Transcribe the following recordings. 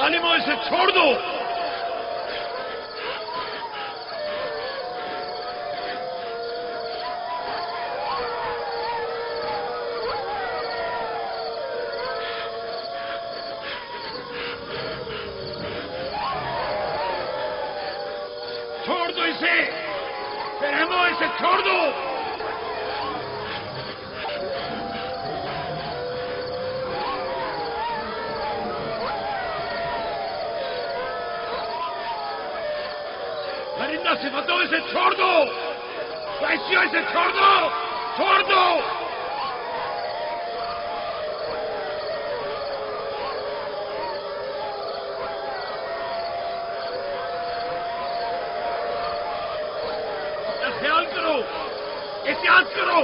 जालिमों, इसे छोड़ दो। छोड़ दो इसे, रहमो, इसे छोड़ दो। परिंदा सिफतों, इसे छोड़ दो। वैश्यों, इसे छोड़ दो, छोड़ दो। अपना ख्याल करो, एहतियात करो।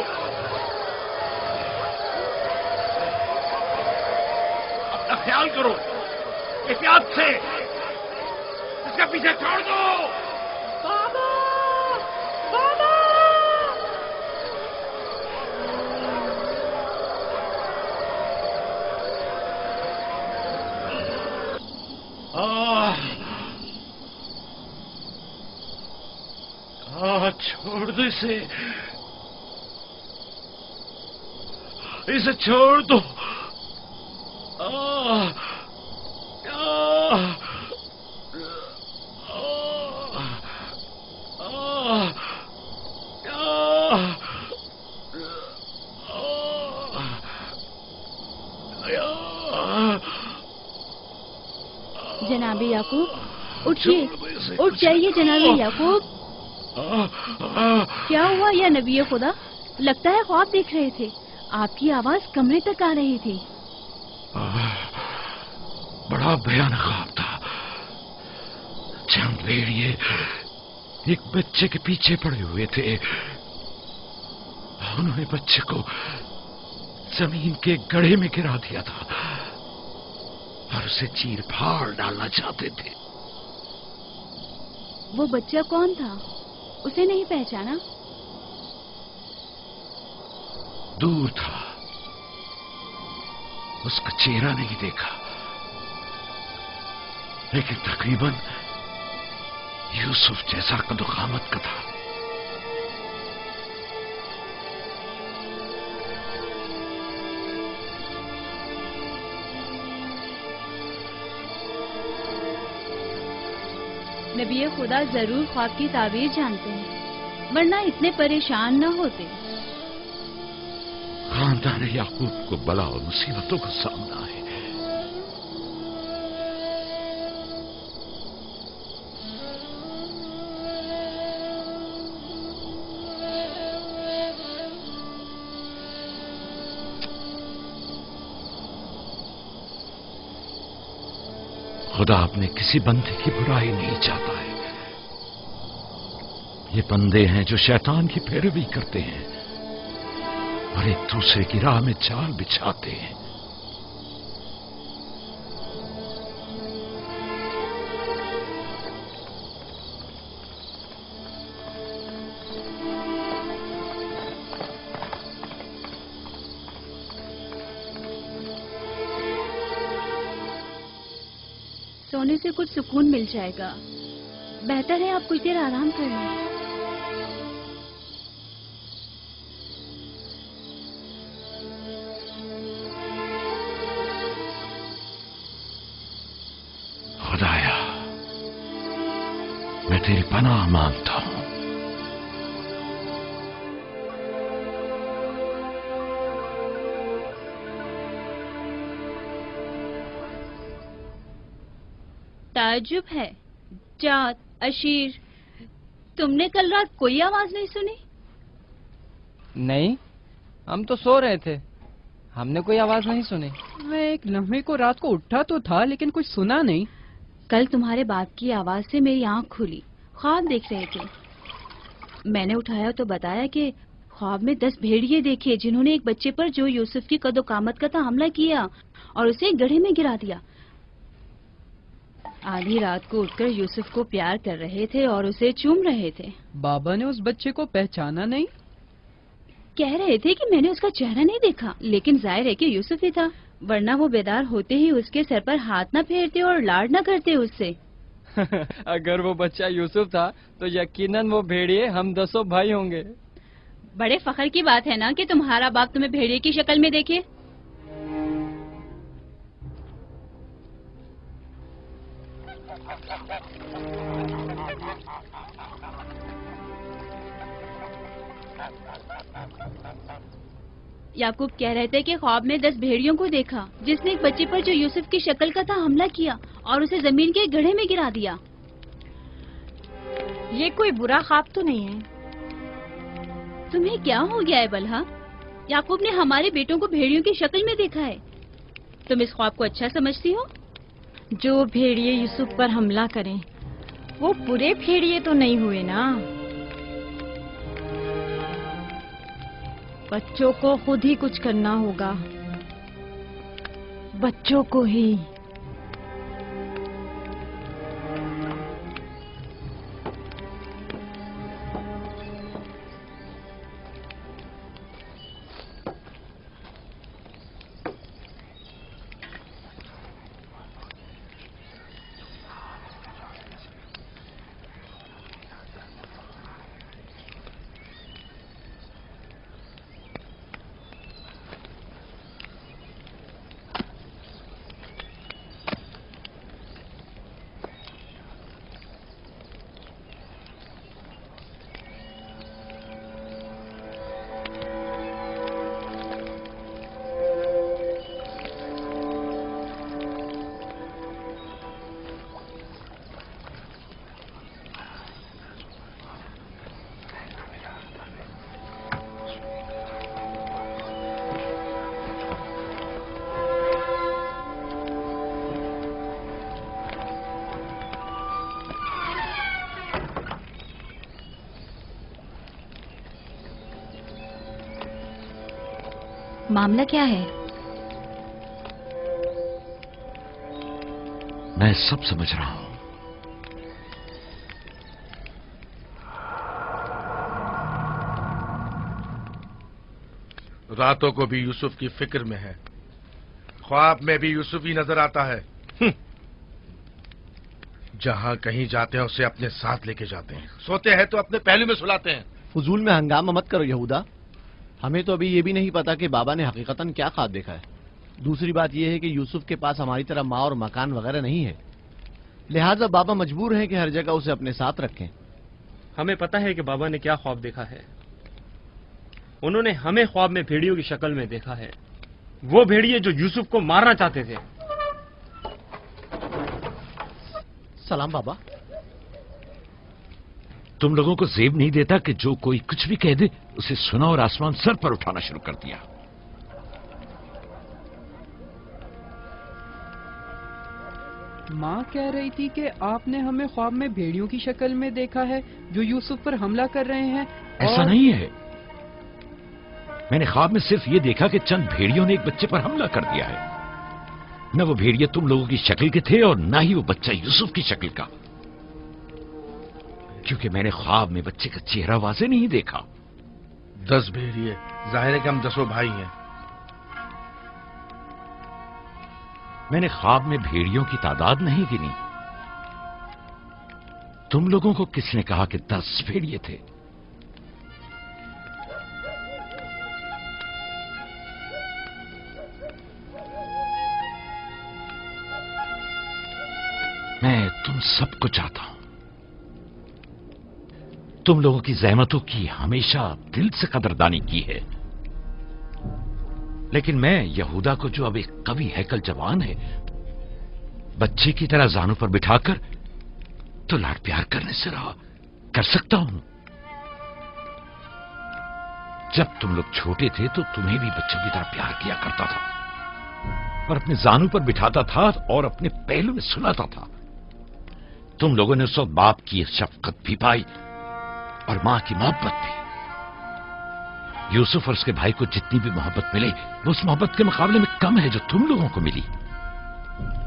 अपना ख्याल करो, एहतियात से। इसका पीछे छोड़ दो। बाबा! बाबा! छोड़ दो इसे, इसे छोड़ दो। जनाबे याकूब, उठिए, उठ जाइए जनाबे याकूब। क्या हुआ या नबी खुदा? लगता है ख्वाब देख रहे थे। आपकी आवाज कमरे तक आ रही थी। बड़ा भयानक ख्वाब था। चंद भेड़िए एक बच्चे के पीछे पड़े हुए थे। उन्होंने बच्चे को जमीन के गड्ढे में गिरा दिया था और उसे चीर फाड़ डालना चाहते थे। वो बच्चा कौन था? उसे नहीं पहचाना? दूर था, उसका चेहरा नहीं देखा, लेकिन तकरीबन यूसुफ जैसा कदोकामत का था। नबी खुदा जरूर ख्वाब की ताबीर जानते हैं, वरना इतने परेशान न होते। खानदान याकूब को बला और मुसीबतों का सामना है। खुदा अपने किसी बंदे की बुराई नहीं चाहता है। ये बंदे हैं जो शैतान की पैरवी करते हैं और एक दूसरे की राह में जाल बिछाते हैं। सोने से कुछ सुकून मिल जाएगा। बेहतर है आप कुछ देर आराम कर लें। खुदाया, मैं तेरी पनाह मांगता हूं। ताज्जुब है, जात, अशीर, तुमने कल रात कोई आवाज नहीं सुनी? नहीं, हम तो सो रहे थे, हमने कोई आवाज नहीं सुनी। मैं एक लम्हे को रात को उठा तो था, लेकिन कुछ सुना नहीं। कल तुम्हारे बाप की आवाज से मेरी आंख खुली। ख्वाब देख रहे थे। मैंने उठाया तो बताया कि ख्वाब में 10 भेड़िए देखे, जिन्होंने एक बच्चे पर जो यूसुफ की कदोकामत का था हमला किया और उसे गड्ढे में गिरा दिया। आधी रात को उठकर यूसुफ को प्यार कर रहे थे और उसे चूम रहे थे। बाबा ने उस बच्चे को पहचाना नहीं? कह रहे थे कि मैंने उसका चेहरा नहीं देखा, लेकिन जाहिर है कि यूसुफ ही था। ورنہ وہ بیدار ہوتے ہی اس کے سر پر ہاتھ نہ پھیرتے اور لاڈ نہ کرتے اس سے. اگر وہ بچہ یوسف تھا تو یقیناً وہ بھیڑیے ہم 10 بھائی ہوں گے. بڑے فخر کی بات ہے نا کہ تمہارا باپ تمہیں بھیڑیے کی شکل میں دیکھے. یعقوب کہہ رہے تھے کہ خواب میں 10 بھیڑیوں کو دیکھا جس نے ایک بچے پر جو یوسف کی شکل کا تھا حملہ کیا اور اسے زمین کے گڑھے میں گرا دیا. یہ کوئی برا خواب تو نہیں ہے. تمہیں کیا ہو گیا ہے بلہا؟ یعقوب نے ہمارے بیٹوں کو بھیڑیوں کی شکل میں دیکھا ہے. تم اس خواب کو اچھا سمجھتی ہو؟ جو بھیڑیے یوسف پر حملہ کریں وہ برے بھیڑیے تو نہیں ہوئے نا. بچوں کو خود ہی کچھ کرنا ہوگا. بچوں کو ہی. معاملہ کیا ہے؟ میں سب سمجھ رہا ہوں. راتوں کو بھی یوسف کی فکر میں ہے. خواب میں بھی یوسف ہی نظر آتا ہے. جہاں کہیں جاتے ہیں اسے اپنے ساتھ لے کے جاتے ہیں. سوتے ہیں تو اپنے پہلو میں سلاتے ہیں. فضول میں ہنگامہ مت کرو یہودا. ہمیں تو ابھی یہ بھی نہیں پتا کہ بابا نے حقیقتاً کیا خواب دیکھا ہے. دوسری بات یہ ہے کہ یوسف کے پاس ہماری طرح ماں اور مکان وغیرہ نہیں ہے، لہٰذا بابا مجبور ہیں کہ ہر جگہ اسے اپنے ساتھ رکھیں. ہمیں پتا ہے کہ بابا نے کیا خواب دیکھا ہے. انہوں نے ہمیں خواب میں بھیڑیوں کی شکل میں دیکھا ہے. وہ بھیڑیے جو یوسف کو مارنا چاہتے تھے. سلام بابا. تم لوگوں کو زیب نہیں دیتا کہ جو کوئی کچھ بھی کہہ دے اسے سنا اور آسمان سر پر اٹھانا شروع کر دیا. ماں کہہ رہی تھی کہ آپ نے ہمیں خواب میں بھیڑیوں کی شکل میں دیکھا ہے جو یوسف پر حملہ کر رہے ہیں. ایسا نہیں ہے. میں نے خواب میں صرف یہ دیکھا کہ چند بھیڑیوں نے ایک بچے پر حملہ کر دیا ہے. نہ وہ بھیڑیے تم لوگوں کی شکل کے تھے اور نہ ہی وہ بچہ یوسف کی شکل کا، کیونکہ میں نے خواب میں بچے کا چہرہ واضح نہیں دیکھا. 10 بھیڑیے، ظاہر ہے کہ ہم 10 بھائی ہیں. میں نے خواب میں بھیڑیوں کی تعداد نہیں گنی. تم لوگوں کو کس نے کہا کہ 10 بھیڑیے تھے؟ میں تم سب کو چاہتا ہوں. تم لوگوں کی زحمتوں کی ہمیشہ دل سے قدردانی کی ہے، لیکن میں یہودا کو جو اب ایک قوی ہیکل جوان ہے بچے کی طرح زانوں پر بٹھا کر تو لاڈ پیار کرنے سے رہا کر سکتا ہوں. جب تم لوگ چھوٹے تھے تو تمہیں بھی بچوں کی طرح پیار کیا کرتا تھا اور اپنے زانوں پر بٹھاتا تھا اور اپنے پہلو میں سلاتا تھا. تم لوگوں نے اس وقت باپ کی شفقت بھی پائی اور ماں کی محبت بھی. یوسف اور اس کے بھائی کو جتنی بھی محبت ملے وہ اس محبت کے مقابلے میں کم ہے جو تم لوگوں کو ملی.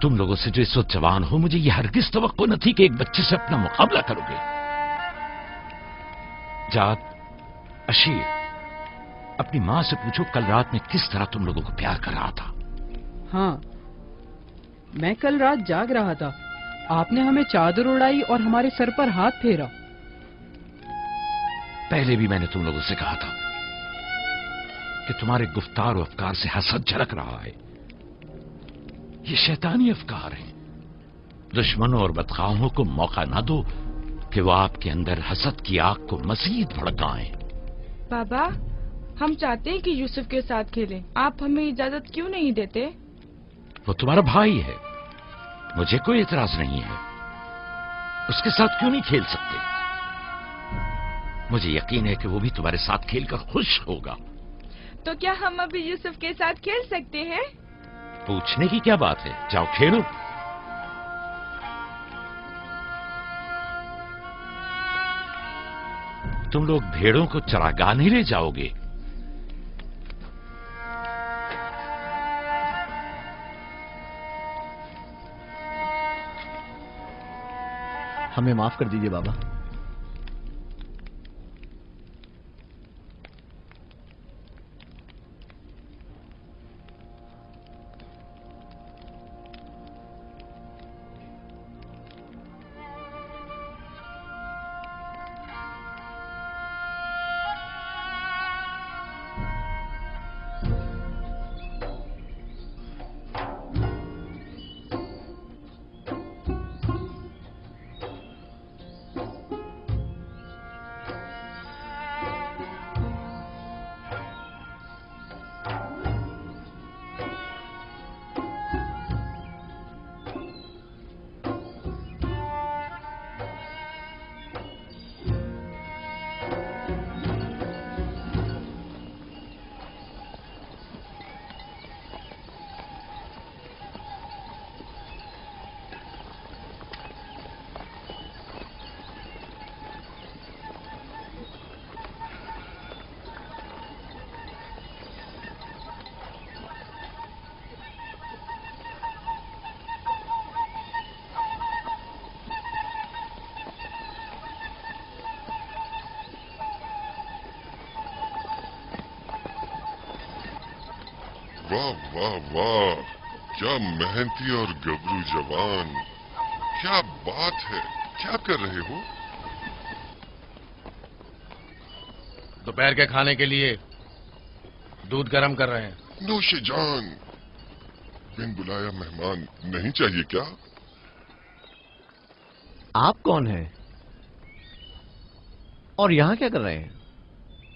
تم لوگوں سے جو اس وقت جوان ہو مجھے یہ ہرگز توقع نہ تھی کہ ایک بچے سے اپنا مقابلہ کرو گے. جاد، اشیر، اپنی ماں سے پوچھو کل رات میں کس طرح تم لوگوں کو پیار کر رہا تھا. हाँ, मैं कल रात जाग रहा था, आपने हमें चादर उड़ाई और हमारे सर पर हाथ फेरा। पहले भी मैंने तुम लोगों से कहा था कि तुम्हारे गुफ्तार और अफकार से हसद झलक रहा है। ये शैतानी अफकार हैं। दुश्मनों और बदखाहों को मौका ना दो कि वो आपके अंदर हसद की आग को मजीद भड़काएं। बाबा, हम चाहते हैं कि यूसुफ के साथ खेलें। आप हमें इजाजत क्यों नहीं देते? वो तुम्हारा भाई है, मुझे कोई एतराज नहीं है। उसके साथ क्यों नहीं खेल सकते? मुझे यकीन है कि वो भी तुम्हारे साथ खेलकर खुश होगा। तो क्या हम अभी यूसुफ के साथ खेल सकते हैं? पूछने की क्या बात है, जाओ खेलो। तुम लोग भेड़ों को चरागाह ले जाओगे? हमें माफ कर दीजिए बाबा। वाह वाह वाह, क्या मेहनती और गबरू जवान, क्या बात है। क्या कर रहे हो? दोपहर के खाने के लिए दूध गर्म कर रहे हैं। नोशे जान, बिन बुलाया मेहमान नहीं चाहिए क्या? आप कौन हैं? और यहां क्या कर रहे हैं?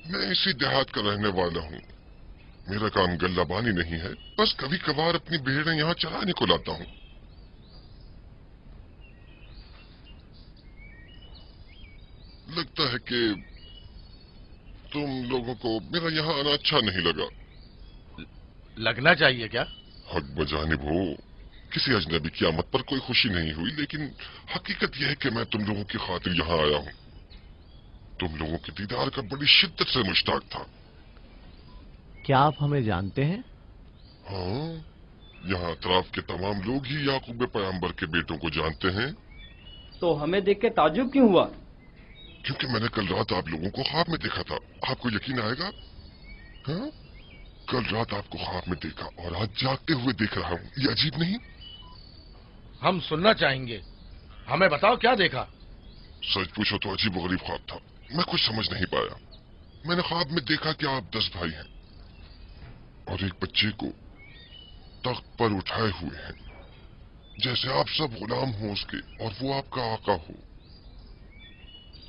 मैं इसी देहात का रहने वाला हूँ। मेरा काम गल्लाबानी नहीं है, बस कभी कभार अपनी भेड़ें यहाँ चराने को लाता हूँ। लगता है कि तुम लोगों को मेरा यहाँ आना अच्छा नहीं लगा। लगना चाहिए क्या? हक बजानिब हो, किसी अजनबी की आमद पर कोई खुशी नहीं हुई, लेकिन हकीकत यह है कि मैं तुम लोगों की खातिर यहाँ आया हूँ। तुम लोगों के दीदार का बड़ी शिद्दत से मुश्ताक था। क्या आप हमें जानते हैं? हाँ, यहाँ अतराफ के तमाम लोग ही याकूब पैगंबर के बेटों को जानते हैं। तो हमें देख के ताज्जुब क्यों हुआ? क्योंकि मैंने कल रात आप लोगों को ख्वाब में देखा था। आपको यकीन आएगा? हाँ, कल रात आपको ख्वाब में देखा और आज जागते हुए देख रहा हूँ। ये अजीब नहीं? हम सुनना चाहेंगे, हमें बताओ क्या देखा। सच पूछो तो अजीब गरीब ख्वाब था, मैं कुछ समझ नहीं पाया। मैंने ख्वाब में देखा कि आप 10 भाई हैं और एक बच्चे को तख्त पर उठाए हुए हैं, जैसे आप सब गुलाम हो उसके और वो आपका आका हो।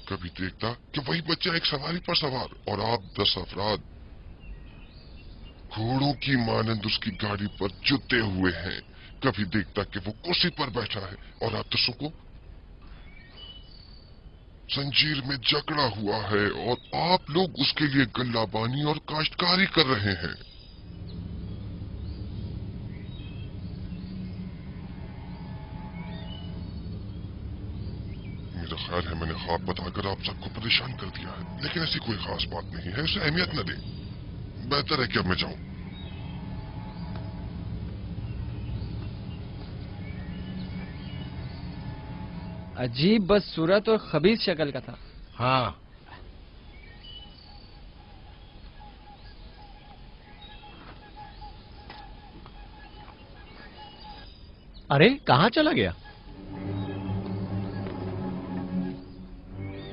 कभी देखता कि वही बच्चा एक सवारी पर सवार और आप 10 अफराद घोड़ों की मानंद उसकी गाड़ी पर जुटे हुए हैं। कभी देखता कि वो कुर्सी पर बैठा है और आप 10 को जंजीर में जकड़ा हुआ है और आप लोग उसके लिए गल्लाबानी और काश्तकारी कर रहे हैं। मेरा ख्याल है मैंने ख्वाब बताकर आप सबको परेशान कर दिया है, लेकिन ऐसी कोई खास बात नहीं है, इसे अहमियत न दें। बेहतर है कि अब मैं जाऊं। अजीब बदसूरत और खबीस शक्ल का था। हाँ, अरे कहाँ चला गया?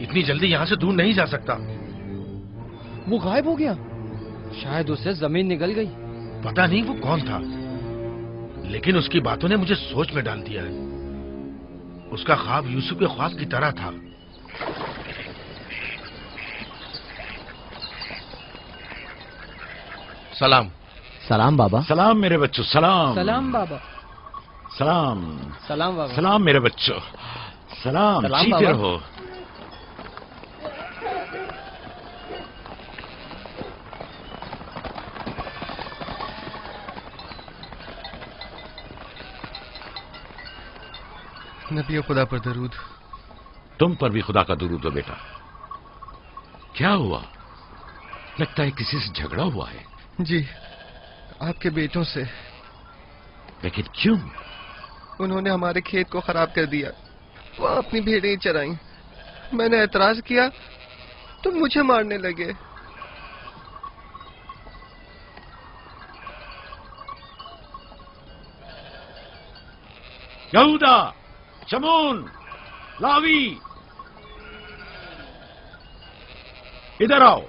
इतनी जल्दी यहाँ से दूर नहीं जा सकता। वो गायब हो गया। शायद उससे जमीन निकल गई। पता नहीं वो कौन था, लेकिन उसकी बातों ने मुझे सोच में डाल दिया है। उसका ख्वाब यूसुफ के ख्वाब की तरह था। सलाम। सलाम बाबा। सलाम मेरे बच्चों, सलाम। सलाम बाबा। सलाम। सलाम बाबा। सलाम मेरे बच्चों, सलाम। सलाम जीते बाबा। रहो। नबी खुदा पर दरूद। तुम पर भी खुदा का दुरूद हो बेटा। क्या हुआ? लगता है किसी से झगड़ा हुआ है। जी, आपके बेटों से। लेकिन क्यों? उन्होंने हमारे खेत को खराब कर दिया। वो अपनी भेड़ें चराई। मैंने एतराज किया तो मुझे मारने लगे। यहूदा, शमून, लावी, इधर आओ।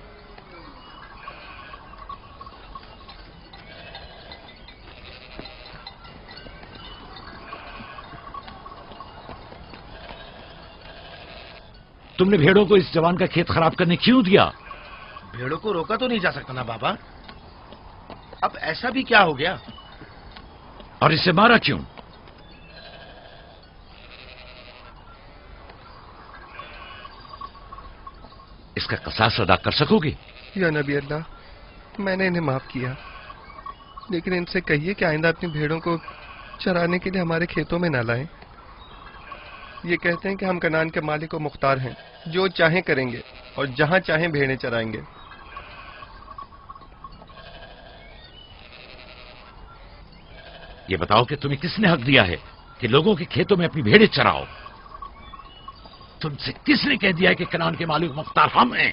तुमने भेड़ों को इस जवान का खेत खराब करने क्यों दिया? भेड़ों को रोका तो नहीं जा सकता ना बाबा। अब ऐसा भी क्या हो गया? और इसे मारा क्यों? इसका कसास अदा कर सकोगे? या नबी अल्लाह, मैंने इन्हें माफ किया, लेकिन इनसे कहिए कि आइंदा अपनी भेड़ों को चराने के लिए हमारे खेतों में न लाएं। ये कहते हैं कि हम कनान के मालिक और मुख्तार हैं, जो चाहें करेंगे और जहां चाहें भेड़ें चराएंगे। ये बताओ कि तुम्हें किसने हक दिया है कि लोगों के खेतों में अपनी भेड़ें चराओ? तुमसे किसने कह दिया है कि कनान के मालिक मुख्तार हम हैं?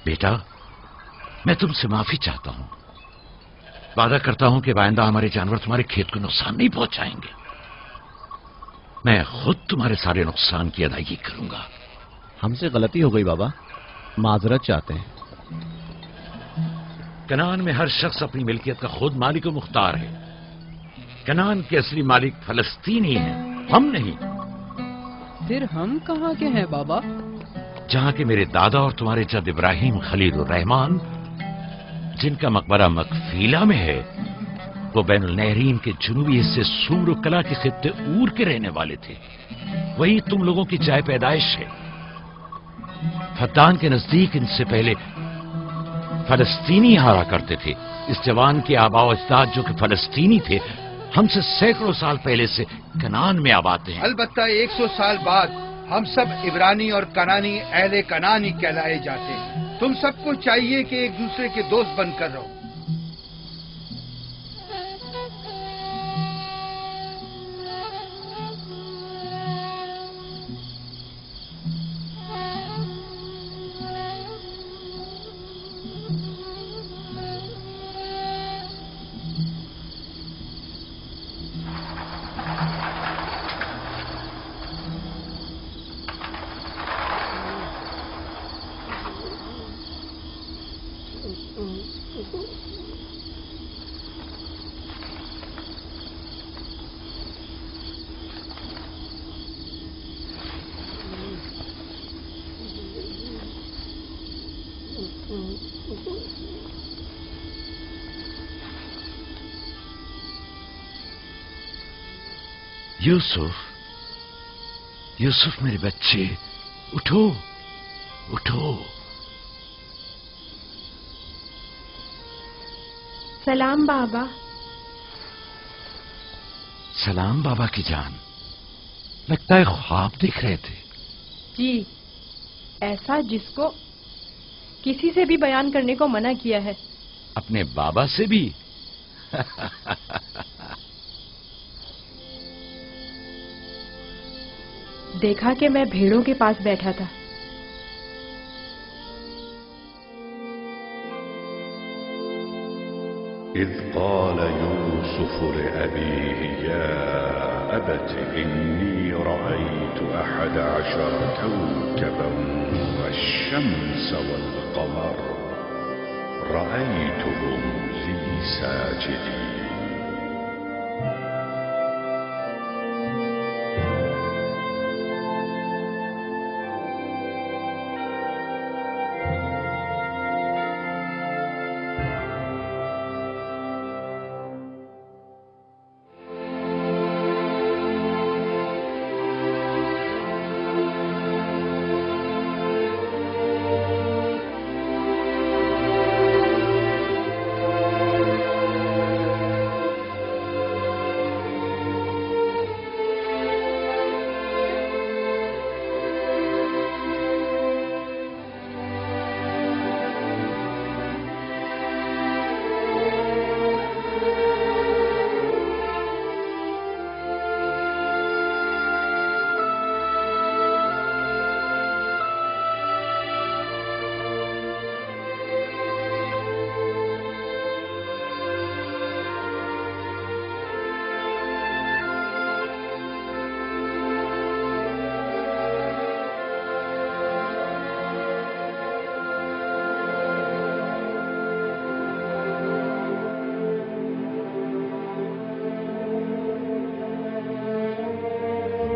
बेटा, मैं तुमसे माफी चाहता हूं। वादा करता हूं कि आइंदा हमारे जानवर तुम्हारे खेत को नुकसान नहीं पहुंचाएंगे। मैं खुद तुम्हारे सारे नुकसान की अदायगी करूंगा। हमसे गलती हो गई बाबा, माजरत चाहते हैं। कनान में हर शख्स अपनी मिल्कियत का खुद मालिक और मुख्तार है। कनान के असली मालिक फलस्तीनी हैं, हम नहीं। फिर हम कहाँ के हैं बाबा? जहां के मेरे दादा और तुम्हारे जद इब्राहिम खलील रहमान, जिनका मकबरा मकफीला में है, वो बैनुल नहरीन के जुनूबी हिस्से सूर और कला के खित्ते ऊर के रहने वाले थे। वही तुम लोगों की जाय पैदाइश है। फद्दान के नजदीक इनसे पहले फलस्तीनी हारा करते थे। इस जवान के आबा अजदाद जो कि फलस्तीनी थे, हमसे सैकड़ों साल पहले से कनान में आबाद हैं। अलबत्ता 100 साल बाद हम सब इब्रानी और कनानी अहले कनानी कहलाए जाते हैं। तुम सबको चाहिए कि एक दूसरे के दोस्त बनकर रहो। यूसुफ, यूसुफ मेरे बच्चे, उठो, उठो। सलाम बाबा। सलाम बाबा की जान। लगता है ख्वाब देख रहे थे। जी, ऐसा जिसको किसी से भी बयान करने को मना किया है। अपने बाबा से भी? देखा कि मैं भेड़ों के पास बैठा था। إذ قال يوسف لأبيه يا أبت إني رأيت 11 كوكبا والشمس والقمر رأيتهم لي ساجدين.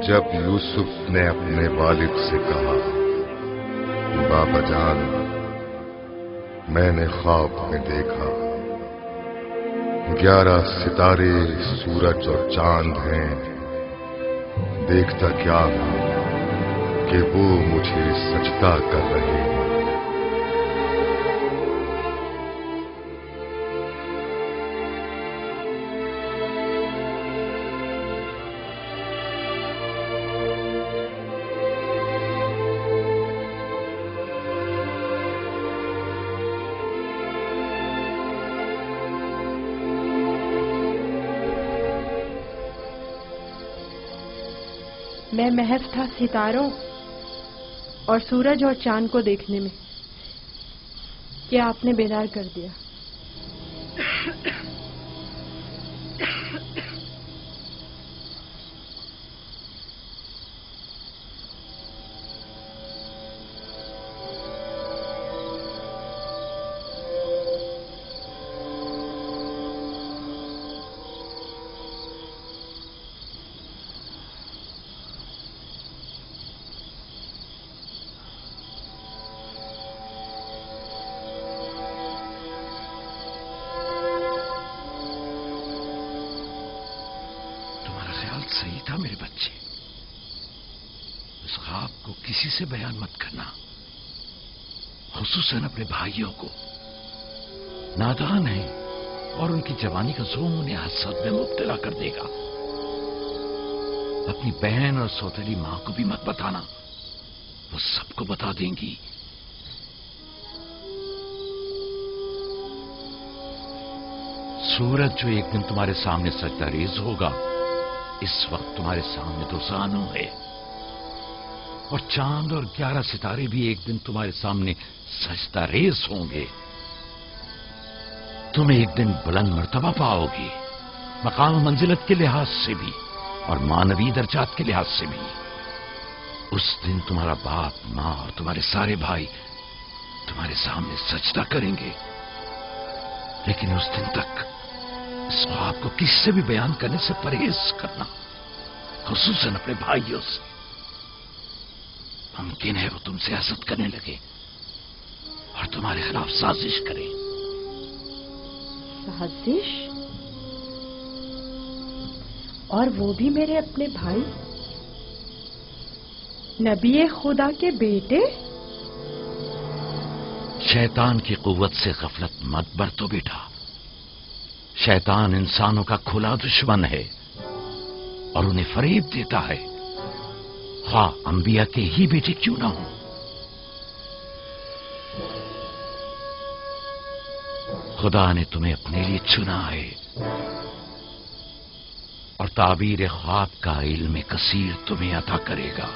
जब यूसुफ ने अपने वालिद से कहा, बाबा जान, मैंने ख्वाब में देखा 11 सितारे, सूरज और चांद हैं। देखता क्या हूं कि वो मुझे सजदा कर रहे हैं। मैं महज था सितारों और सूरज और चांद को देखने में कि आपने बेदार कर दिया। सही था मेरे बच्चे। इस ख्वाब को किसी से बयान मत करना, खुसूसन अपने भाइयों को। नादान है और उनकी जवानी का जोम उन्हें हसद में मुब्तला कर देगा। अपनी बहन और सौतेली मां को भी मत बताना, वो सबको बता देंगी। सूरज जो एक दिन तुम्हारे सामने सजदा रेज होगा, इस वक्त तुम्हारे सामने तो जानू है, और चांद और 11 सितारे भी एक दिन तुम्हारे सामने सजदा रेज होंगे। तुम एक दिन बुलंद मर्तबा पाओगे, मकाम मंजिलत के लिहाज से भी और मानवी दर्जात के लिहाज से भी। उस दिन तुम्हारा बाप, मां और तुम्हारे सारे भाई तुम्हारे सामने सजदा करेंगे। लेकिन उस दिन तक इस ख्वाब को किससे भी बयान करने से परहेज करना, खुसूसन अपने भाइयों से। मुमकिन है वो तुमसे हसद करने लगे और तुम्हारे खिलाफ साजिश करें। साजिश? और वो भी मेरे अपने भाई, नबी खुदा के बेटे? शैतान की कुव्वत से गफलत मत बरतो बेटा। शैतान इंसानों का खुला दुश्मन है और उन्हें फरेब देता है, ख्वाह अंबिया के ही बेटे क्यों ना हो। खुदा ने तुम्हें अपने लिए चुना है और ताबीर ख्वाब का इल्म कसीर तुम्हें अता करेगा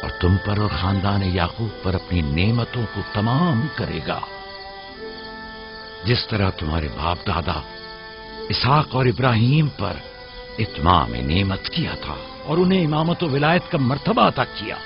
और तुम पर और खानदान याकूब पर अपनी नेमतों को तमाम करेगा। जिस तरह तुम्हारे बाप दादा इसहाक और इब्राहिम पर इत्माम नेमत किया था और उन्हें इमामत व विलायत का मर्तबा अता किया।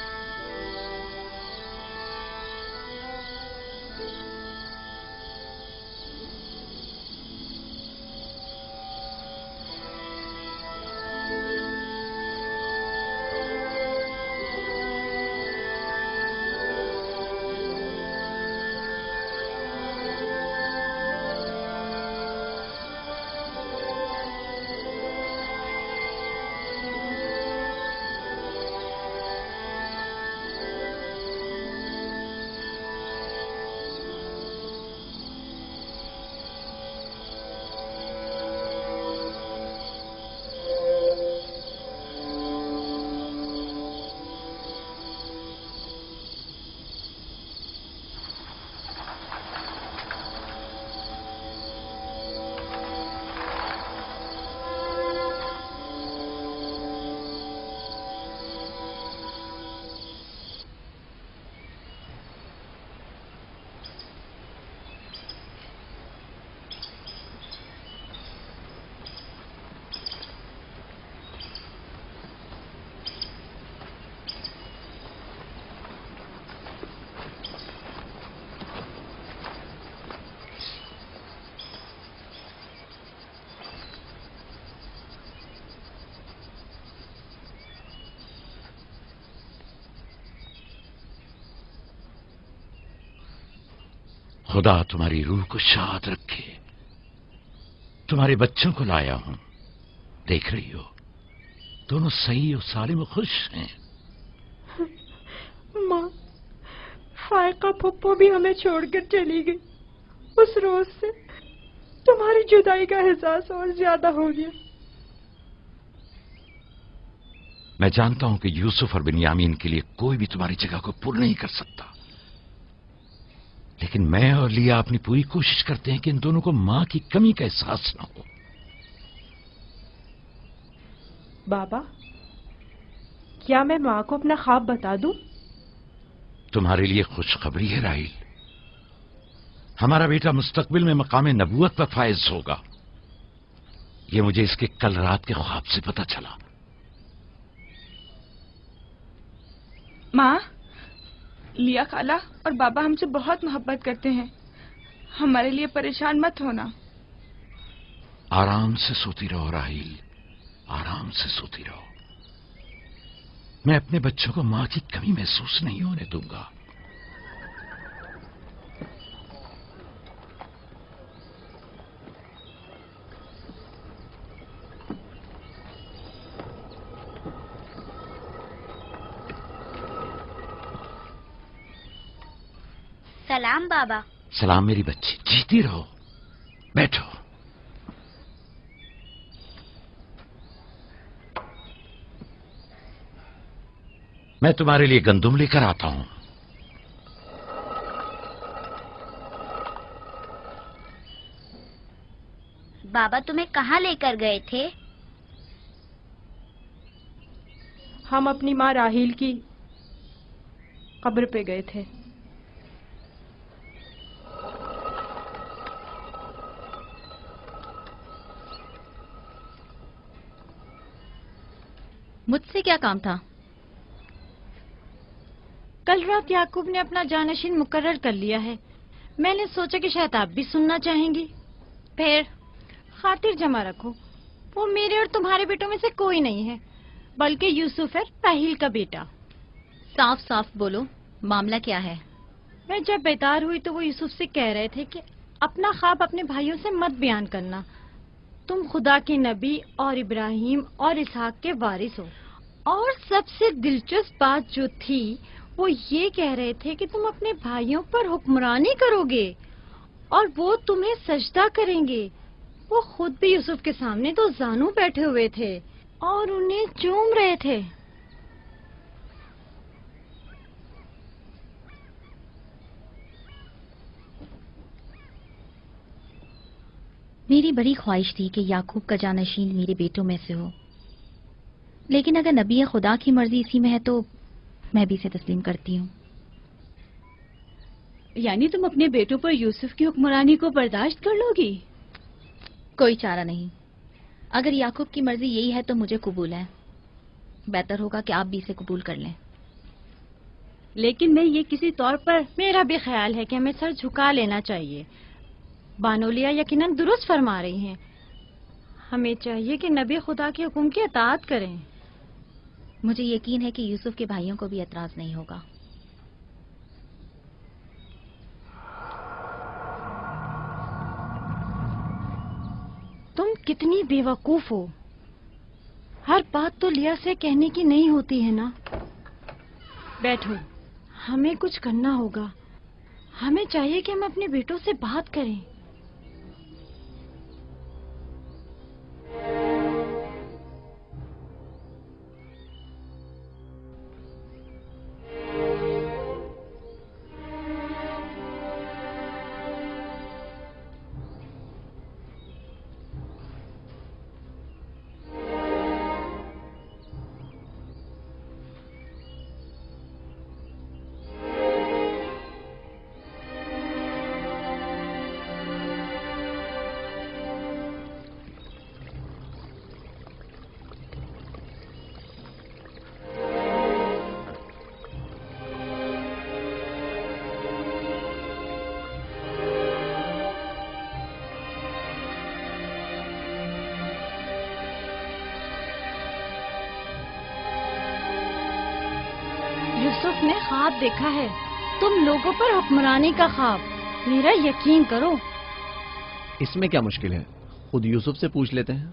खुदा तुम्हारी रूह को शाद रखे। तुम्हारे बच्चों को लाया हूं, देख रही हो दोनों सही और सालिम और खुश हैं। माँ, फायका पप्पो भी हमें छोड़कर चली गई। उस रोज से तुम्हारी जुदाई का एहसास और ज्यादा हो गया। मैं जानता हूं कि यूसुफ और बिन्यामीन के लिए कोई भी तुम्हारी जगह को पूर्ण नहीं कर सकता, लेकिन मैं और लिया अपनी पूरी कोशिश करते हैं कि इन दोनों को मां की कमी का एहसास न हो। बाबा, क्या मैं माँ को अपना ख्वाब बता दूं? तुम्हारे लिए खुशखबरी है राहिल, हमारा बेटा मुस्तकबिल में मकाम नबूवत पर फायज होगा। ये मुझे इसके कल रात के ख्वाब से पता चला। माँ, लिया खाला और बाबा हमसे बहुत मोहब्बत करते हैं, हमारे लिए परेशान मत होना। आराम से सोती रहो राहिल, आराम से सोती रहो। मैं अपने बच्चों को मां की कमी महसूस नहीं होने दूंगा। सलाम बाबा। सलाम मेरी बच्ची, जीती रहो। बैठो। मैं तुम्हारे लिए गंदुम लेकर आता हूं। बाबा तुम्हें कहाँ लेकर गए थे? हम अपनी माँ राहील की कब्र पे गए थे। मुझसे क्या काम था? कल रात याकूब ने अपना जानशीन मुकर्रर कर लिया है। मैंने सोचा कि शायद आप भी सुनना चाहेंगी। फिर खातिर जमा रखो, वो मेरे और तुम्हारे बेटों में से कोई नहीं है, बल्कि यूसुफ है, राहील का बेटा। साफ साफ बोलो, मामला क्या है? मैं जब बेदार हुई तो वो यूसुफ से कह रहे थे कि अपना ख्वाब अपने भाइयों से मत बयान करना। तुम खुदा के नबी और इब्राहिम और इसहाक के वारिस हो। और सबसे दिलचस्प बात जो थी वो ये कह रहे थे कि तुम अपने भाइयों पर हुक्मरानी करोगे और वो तुम्हें सजदा करेंगे। वो खुद भी यूसुफ के सामने तो जानू बैठे हुए थे और उन्हें चूम रहे थे। मेरी बड़ी ख्वाहिश थी कि याकूब का जानशीन मेरे बेटों में से हो, लेकिन अगर नबी खुदा की मर्जी इसी में है तो मैं भी इसे तस्लीम करती हूँ। यानी तुम अपने बेटों पर यूसुफ की हुक्मरानी को बर्दाश्त कर लोगी? कोई चारा नहीं। अगर याकूब की मर्जी यही है तो मुझे कबूल है। बेहतर होगा कि आप भी इसे कबूल कर लें। लेकिन मैं ये किसी तौर पर... मेरा भी ख्याल है कि हमें सर झुका लेना चाहिए। बानोलिया यकीनन दुरुस्त फरमा रही हैं। हमें चाहिए कि नबी खुदा के हुक्म की इताअत करें। मुझे यकीन है कि यूसुफ के भाइयों को भी एतराज नहीं होगा। तुम कितनी बेवकूफ हो। हर बात तो लिया से कहने की नहीं होती है ना। बैठो, हमें कुछ करना होगा। हमें चाहिए कि हम अपने बेटों से बात करें। यूसुफ ने ख्वाब देखा है, तुम लोगों पर हुक्मरानी का ख्वाब। मेरा यकीन करो। इसमें क्या मुश्किल है, खुद यूसुफ से पूछ लेते हैं।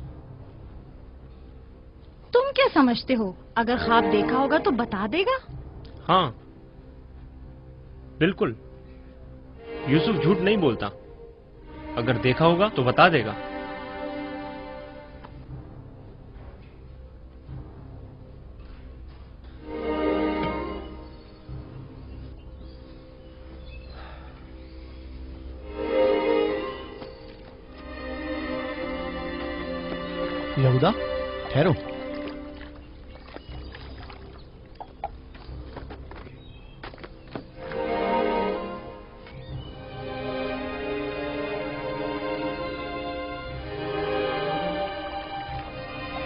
तुम क्या समझते हो, अगर ख्वाब देखा होगा तो बता देगा? हाँ बिल्कुल, यूसुफ झूठ नहीं बोलता। अगर देखा होगा तो बता देगा। यहूदा, ठहरो।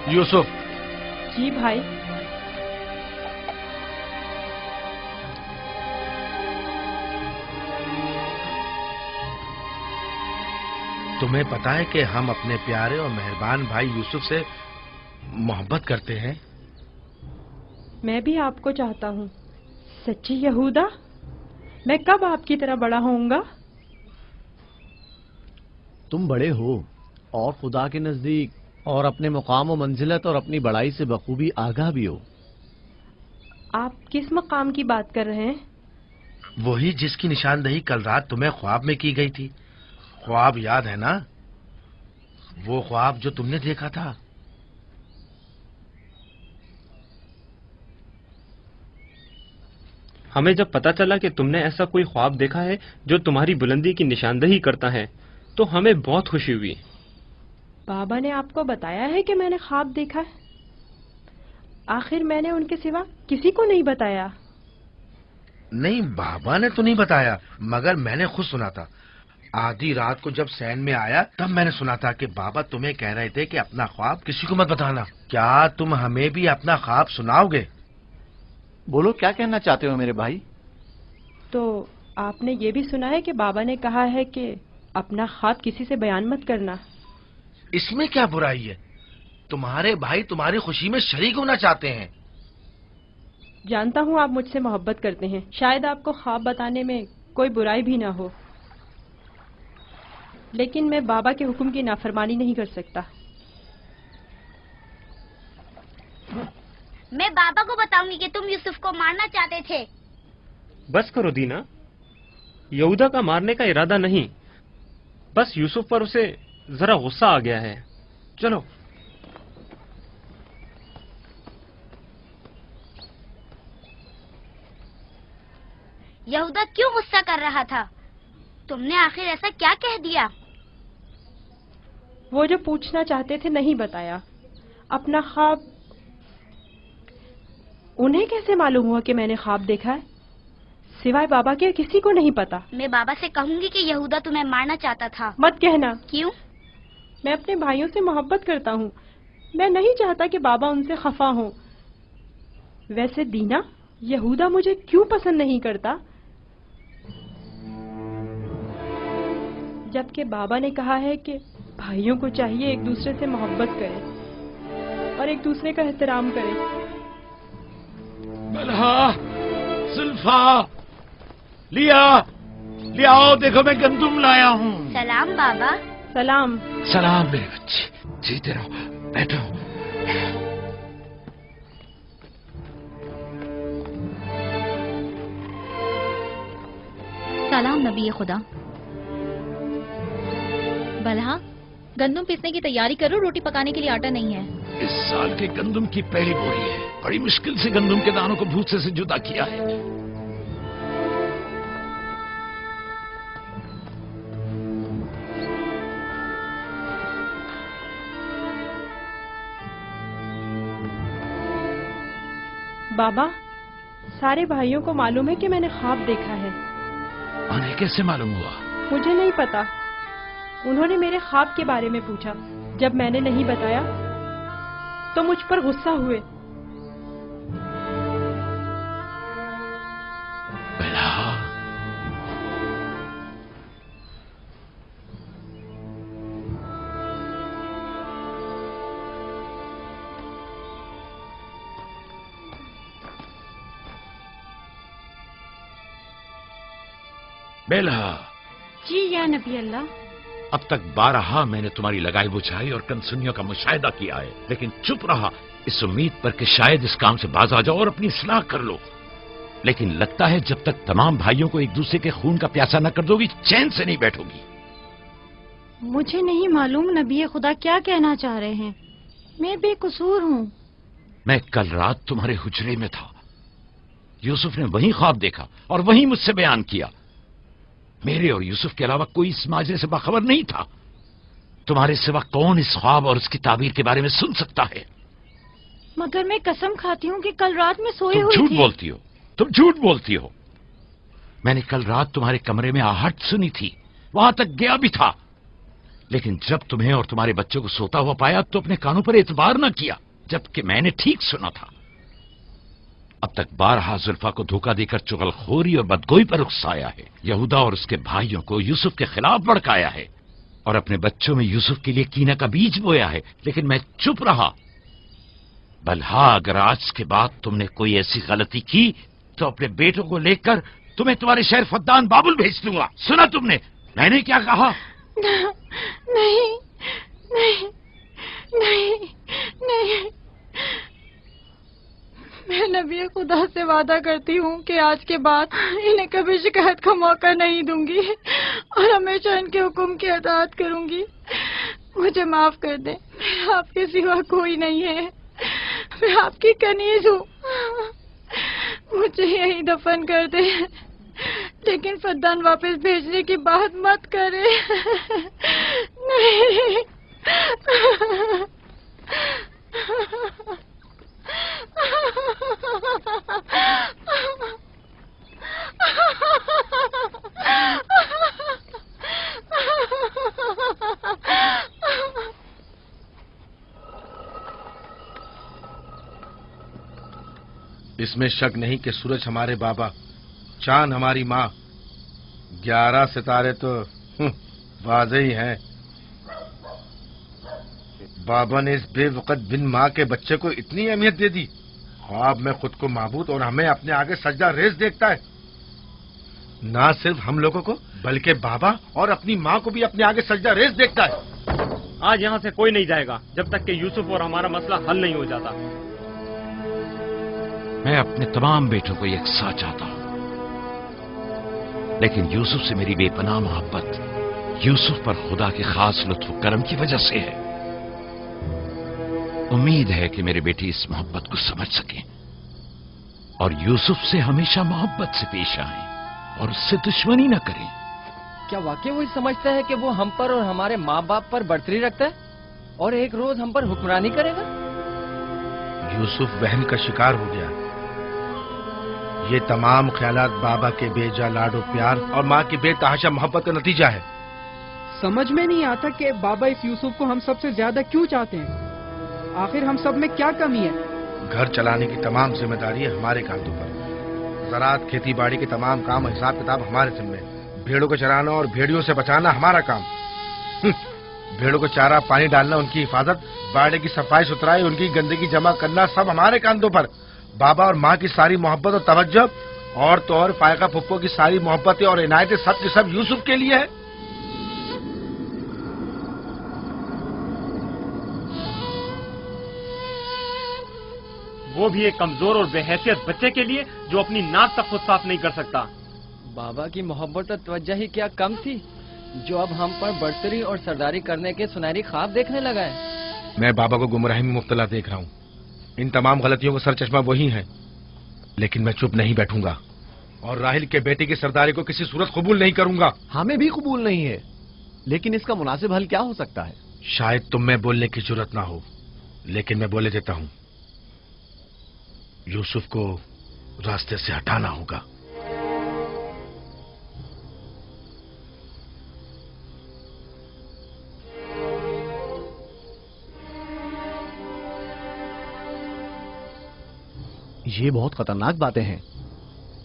यूसुफ। जी भाई। तुम्हें पता है कि हम अपने प्यारे और मेहरबान भाई यूसुफ से मोहब्बत करते हैं। मैं भी आपको चाहता हूँ। सच्ची यहूदा, मैं कब आपकी तरह बड़ा होऊंगा? तुम बड़े हो और खुदा के नजदीक और अपने मुकाम और मंजिलत और अपनी बड़ाई से बखूबी आगाह भी हो। आप किस मकाम की बात कर रहे हैं? वही जिसकी निशानदही कल रात तुम्हें ख्वाब में की गई थी। ख्वाब याद है ना? वो ख्वाब जो तुमने देखा था। हमें जब पता चला कि तुमने ऐसा कोई ख्वाब देखा है जो तुम्हारी बुलंदी की निशानदही करता है, तो हमें बहुत खुशी हुई। बाबा ने आपको बताया है कि मैंने ख्वाब देखा है? आखिर मैंने उनके सिवा किसी को नहीं बताया। नहीं, बाबा ने तो नहीं बताया, मगर मैंने खुद सुना था। आधी रात को जब सैन में आया तब मैंने सुना था कि बाबा तुम्हें कह रहे थे कि अपना ख्वाब किसी को मत बताना। क्या तुम हमें भी अपना ख्वाब सुनाओगे? बोलो, क्या कहना चाहते हो मेरे भाई? तो आपने ये भी सुना है कि बाबा ने कहा है कि अपना ख्वाब किसी से बयान मत करना। इसमें क्या बुराई है? तुम्हारे भाई तुम्हारी खुशी में शरीक होना चाहते हैं। जानता हूँ आप मुझसे मोहब्बत करते हैं, शायद आपको ख्वाब बताने में कोई बुराई भी ना हो, लेकिन मैं बाबा के हुक्म की नाफरमानी नहीं कर सकता। मैं बाबा को बताऊंगी कि तुम यूसुफ को मारना चाहते थे। बस करो दीना, यहूदा का मारने का इरादा नहीं, बस यूसुफ पर उसे जरा गुस्सा आ गया है। चलो। यहूदा क्यों गुस्सा कर रहा था? तुमने आखिर ऐसा क्या कह दिया? वो जो पूछना चाहते थे नहीं बताया। अपना ख्वाब उन्हें कैसे मालूम हुआ कि मैंने ख्वाब देखा है? सिवाय बाबा के किसी को नहीं पता। मैं बाबा से कहूंगी कि यहूदा तुम्हें मारना चाहता था। मत कहना। क्यों? मैं अपने भाइयों से मोहब्बत करता हूँ। मैं नहीं चाहता कि बाबा उनसे खफा हो। वैसे दीना, यहूदा मुझे क्यों पसंद नहीं करता? जबकि बाबा ने कहा है कि भाइयों को चाहिए एक दूसरे से मोहब्बत करें और एक दूसरे का एहतराम करें। बलहा, जुल्फा, लिया आओ, देखो मैं गंदुम लाया हूँ। सलाम बाबा। सलाम। सलाम मेरे बच्चे, जीते रहो, बैठो। सलाम नबी खुदा। बलहा, गंदम पीसने की तैयारी करो, रोटी पकाने के लिए आटा नहीं है। इस साल के गंदम की पहली बोरी है। बड़ी मुश्किल से गंदम के दानों को भूसे से जुदा किया है। बाबा, सारे भाइयों को मालूम है कि मैंने ख्वाब देखा है। उन्हें कैसे मालूम हुआ? मुझे नहीं पता। उन्होंने मेरे ख्वाब के बारे में पूछा। जब मैंने नहीं बताया तो मुझ पर गुस्सा हुए। बेलहा। जी या नबी अल्लाह। अब तक 12 मैंने तुम्हारी लगाई बुझाई और कनसुनियों का मुशाहिदा किया है, लेकिन चुप रहा इस उम्मीद पर कि शायद इस काम से बाज आ जाओ और अपनी इस्लाह कर लो। लेकिन लगता है जब तक तमाम भाइयों को एक दूसरे के खून का प्यासा न कर दोगी, चैन से नहीं बैठोगी। मुझे नहीं मालूम नबी खुदा क्या कहना चाह रहे हैं। मैं बेकसूर हूँ। मैं कल रात तुम्हारे हुजरे में था। यूसुफ ने वही ख्वाब देखा और वही मुझसे बयान किया। मेरे और यूसुफ के अलावा कोई इस माजरे से बाखबर नहीं था। तुम्हारे सिवा कौन इस ख्वाब और उसकी ताबीर के बारे में सुन सकता है? मगर मैं कसम खाती हूँ कि कल रात में सोई हुई झूठ थी। बोलती हो, तुम झूठ बोलती हो। मैंने कल रात तुम्हारे कमरे में आहट सुनी थी, वहां तक गया भी था, लेकिन जब तुम्हें और तुम्हारे बच्चों को सोता हुआ पाया तो अपने कानों पर एतबार न किया, जबकि मैंने ठीक सुना था। अब तक 12 जुल्फा को धोखा देकर चुगलखोरी और बदगोई पर उकसाया है। यहूदा और उसके भाइयों को यूसुफ के खिलाफ भड़काया है और अपने बच्चों में यूसुफ के लिए कीना का बीज बोया है, लेकिन मैं चुप रहा। बलहा, अगर आज के बाद तुमने कोई ऐसी गलती की तो अपने बेटों को लेकर तुम्हें तुम्हारे शहर फद्दान बाबुल भेज दूंगा। सुना तुमने मैंने क्या कहा? नहीं नहीं नहीं नहीं। मैं नबी खुदा से वादा करती हूँ कि आज के बाद इन्हें कभी शिकायत का मौका नहीं दूंगी और हमेशा इनके हुक्म की अताअत करूंगी। मुझे माफ कर दें, मैं आपके सिवा कोई नहीं है। मैं आपकी कनीज हूँ। मुझे यही दफन कर दे, लेकिन फद्दान वापस भेजने की बात मत करे। नहीं। इसमें शक नहीं कि सूरज हमारे बाबा, चांद हमारी माँ, 11 सितारे तो वाज़े ही हैं। बाबा ने इस बेवकत बिन माँ के बच्चे को इतनी अहमियत दे दी। ख्वाब में खुद को माबूद और हमें अपने आगे सजदा रेज़ देखता है। ना सिर्फ हम लोगों को बल्कि बाबा और अपनी माँ को भी अपने आगे सजदा रेज़ देखता है। आज यहाँ से कोई नहीं जाएगा जब तक कि यूसुफ और हमारा मसला हल नहीं हो जाता। मैं अपने तमाम बेटों को यकसा चाहता हूं, लेकिन यूसुफ से मेरी बेपनाह मोहब्बत यूसुफ पर खुदा के खास लुत्फ करम की वजह से है। उम्मीद है कि मेरे बेटे इस मोहब्बत को समझ सकें और यूसुफ से हमेशा मोहब्बत से पेश आएं और उससे दुश्मनी न करें। क्या वाकई वही समझता है कि वो हम पर और हमारे माँ बाप पर बर्तरी रखता है और एक रोज हम पर हुक्मरानी करेगा? यूसुफ वहम का शिकार हो गया। یہ تمام خیالات بابا کے بے جا لاڈ و پیار اور ماں کی بے تحاشا محبت کا نتیجہ ہے۔ سمجھ میں نہیں آتا کہ بابا اس یوسف کو ہم سب سے زیادہ کیوں چاہتے ہیں؟ آخر ہم سب میں کیا کمی ہے؟ گھر چلانے کی تمام ذمہ داری ہے ہمارے کاندھوں پر۔ زراعت کھیتی باڑی کے تمام کام اور حساب کتاب ہمارے ذمہ۔ بھیڑوں کو چرانا اور بھیڑیوں سے بچانا ہمارا کام۔ بھیڑوں کو چارہ پانی ڈالنا، ان کی حفاظت، باڑے کی صفائی ستھرائی، ان کی گندگی جمع کرنا سب ہمارے کاندھوں پر۔ بابا اور ماں کی ساری محبت اور توجہ اور تو اور فائقہ پھپھو کی ساری محبتیں اور عنایتیں سب کے سب یوسف کے لیے ہے۔ وہ بھی ایک کمزور اور بے حیثیت بچے کے لیے جو اپنی ناک تک خود صاف نہیں کر سکتا۔ بابا کی محبت اور توجہ ہی کیا کم تھی جو اب ہم پر برتری اور سرداری کرنے کے سنہری خواب دیکھنے لگا ہے۔ میں بابا کو گمراہی میں مبتلا دیکھ رہا ہوں۔ ان تمام غلطیوں کا سرچشمہ وہی ہے، لیکن میں چپ نہیں بیٹھوں گا اور راہیل کے بیٹے کی سرداری کو کسی صورت قبول نہیں کروں گا۔ ہمیں بھی قبول نہیں ہے، لیکن اس کا مناسب حل کیا ہو سکتا ہے؟ شاید تم میں بولنے کی ضرورت نہ ہو، لیکن میں بولے دیتا ہوں۔ یوسف کو راستے سے ہٹانا ہوگا۔ یہ بہت خطرناک باتیں ہیں،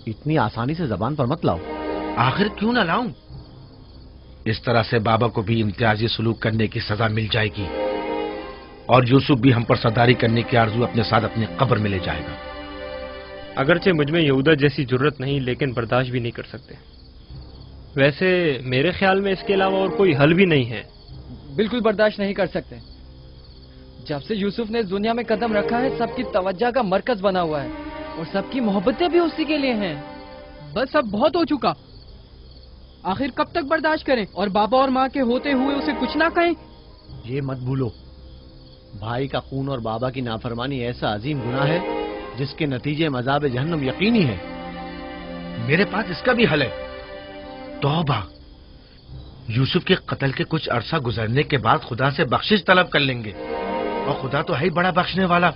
اتنی آسانی سے زبان پر مت لاؤ۔ آخر کیوں نہ لاؤں؟ اس طرح سے بابا کو بھی امتیازی سلوک کرنے کی سزا مل جائے گی اور یوسف بھی ہم پر سرداری کرنے کی آرزو اپنے ساتھ اپنی قبر میں لے جائے گا۔ اگرچہ مجھ میں یہودا جیسی جرت نہیں، لیکن برداشت بھی نہیں کر سکتے۔ ویسے میرے خیال میں اس کے علاوہ اور کوئی حل بھی نہیں ہے۔ بالکل برداشت نہیں کر سکتے۔ جب سے یوسف نے اس دنیا میں قدم رکھا ہے سب کی توجہ کا مرکز بنا ہوا ہے اور سب کی محبتیں بھی اسی کے لیے ہیں۔ بس اب بہت ہو چکا، آخر کب تک برداشت کریں اور بابا اور ماں کے ہوتے ہوئے اسے کچھ نہ کہیں؟ یہ مت بھولو، بھائی کا خون اور بابا کی نافرمانی ایسا عظیم گناہ ہے جس کے نتیجے مذاب جہنم یقینی ہے۔ میرے پاس اس کا بھی حل ہے، توبہ۔ یوسف کے قتل کے کچھ عرصہ گزرنے کے بعد خدا سے بخشش طلب کر لیں گے اور خدا تو ہے ہی بڑا بخشنے والا،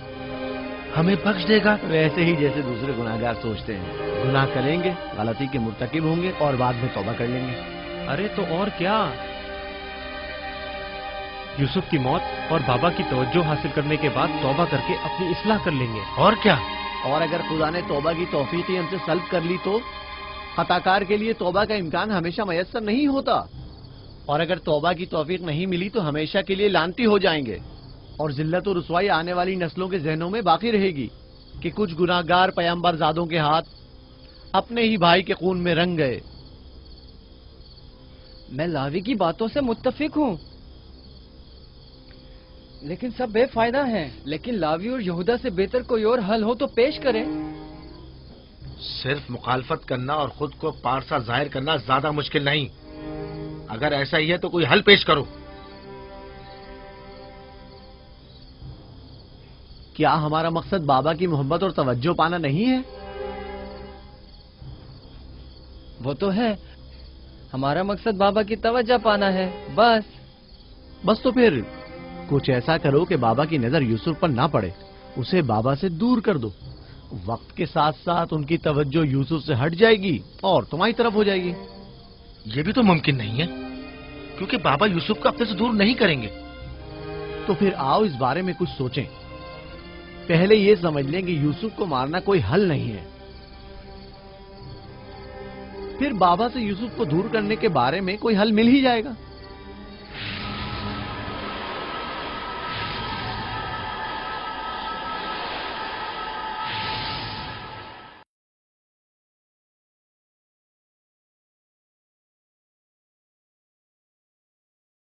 ہمیں بخش دے گا۔ ویسے ہی جیسے دوسرے گناہگار سوچتے ہیں، گناہ کریں گے، غلطی کے مرتکب ہوں گے اور بعد میں توبہ کر لیں گے۔ ارے تو اور کیا، یوسف کی موت اور بابا کی توجہ حاصل کرنے کے بعد توبہ کر کے اپنی اصلاح کر لیں گے۔ اور کیا، اور اگر خدا نے توبہ کی توفیق ہی ہم سے سلب کر لی تو خطا کار کے لیے توبہ کا امکان ہمیشہ میسر نہیں ہوتا، اور اگر توبہ کی توفیق نہیں ملی تو ہمیشہ کے لیے لعنتی ہو جائیں گے اور ذلت و رسوائی آنے والی نسلوں کے ذہنوں میں باقی رہے گی کہ کچھ گناہگار پیغمبر زادوں کے ہاتھ اپنے ہی بھائی کے خون میں رنگ گئے۔ میں لاوی کی باتوں سے متفق ہوں، لیکن سب بے فائدہ ہیں۔ لیکن لاوی اور یہودا سے بہتر کوئی اور حل ہو تو پیش کریں۔ صرف مخالفت کرنا اور خود کو پارسا ظاہر کرنا زیادہ مشکل نہیں۔ اگر ایسا ہی ہے تو کوئی حل پیش کرو۔ کیا ہمارا مقصد بابا کی محبت اور توجہ پانا نہیں ہے؟ وہ تو ہے، ہمارا مقصد بابا کی توجہ پانا ہے، بس تو پھر کچھ ایسا کرو کہ بابا کی نظر یوسف پر نہ پڑے، اسے بابا سے دور کر دو۔ وقت کے ساتھ ساتھ ان کی توجہ یوسف سے ہٹ جائے گی اور تمہاری طرف ہو جائے گی۔ یہ بھی تو ممکن نہیں ہے، کیونکہ بابا یوسف کو اپنے سے دور نہیں کریں گے۔ تو پھر آؤ اس بارے میں کچھ سوچیں۔ پہلے یہ سمجھ لیں کہ یوسف کو مارنا کوئی حل نہیں ہے، پھر بابا سے یوسف کو دور کرنے کے بارے میں کوئی حل مل ہی جائے گا۔